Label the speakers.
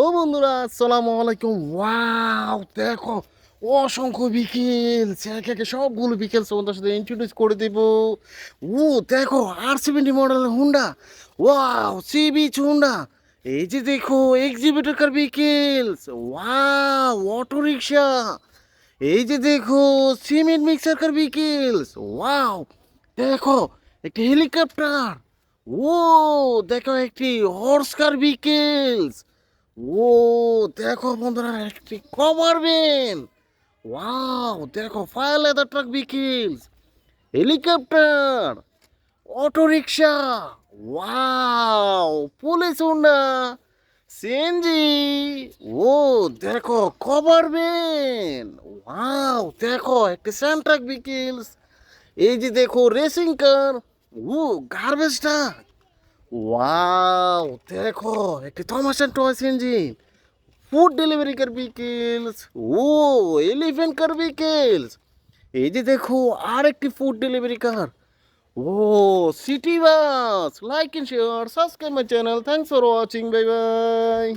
Speaker 1: ও বন্ধুরা, আসসালামু আলাইকুম। ওয়াও, দেখো অসংখ্য বিকেলস, একে একে সবগুলো বিকেলস তোমাদের সাথে ইন্ট্রোডিউস করে দেব। ও দেখো, R70 মডেলের Honda. Wow, sea beach Honda. এই যে দেখো, এক্সিবিটর কার বিকেলস। Wow, auto rickshaw. এই যে দেখো, সিমেন্ট মিক্সার কার বিকেলস। ওয়াও, দেখো একটি হেলিকপ্টার। ও দেখো, একটি হর্স কার বিকেলস। ও দেখো বন্ধুরা, একটি কভার ভ্যান। ওয়াও, দেখো fire ladder truck vehicles, helicopter, auto rickshaw. Wow, police Honda, CNG. ও দেখো কভার ভ্যান। ওয়াও, দেখো একটি স্যান্ড ট্রাক বিকিলস। এই যে দেখো রেসিং কার। ও গার্বেজ ট্রাক। ওয়াও, দেখো একটি Thomas and toys engine, food delivery car vehicles. ও এলিফ্যান্ট কার বিকেলস। এই যে দেখো আর একটি ফুড ডেলিভারি কার। ও city bus. Like and share, subscribe my channel. Thanks for watching, bye by.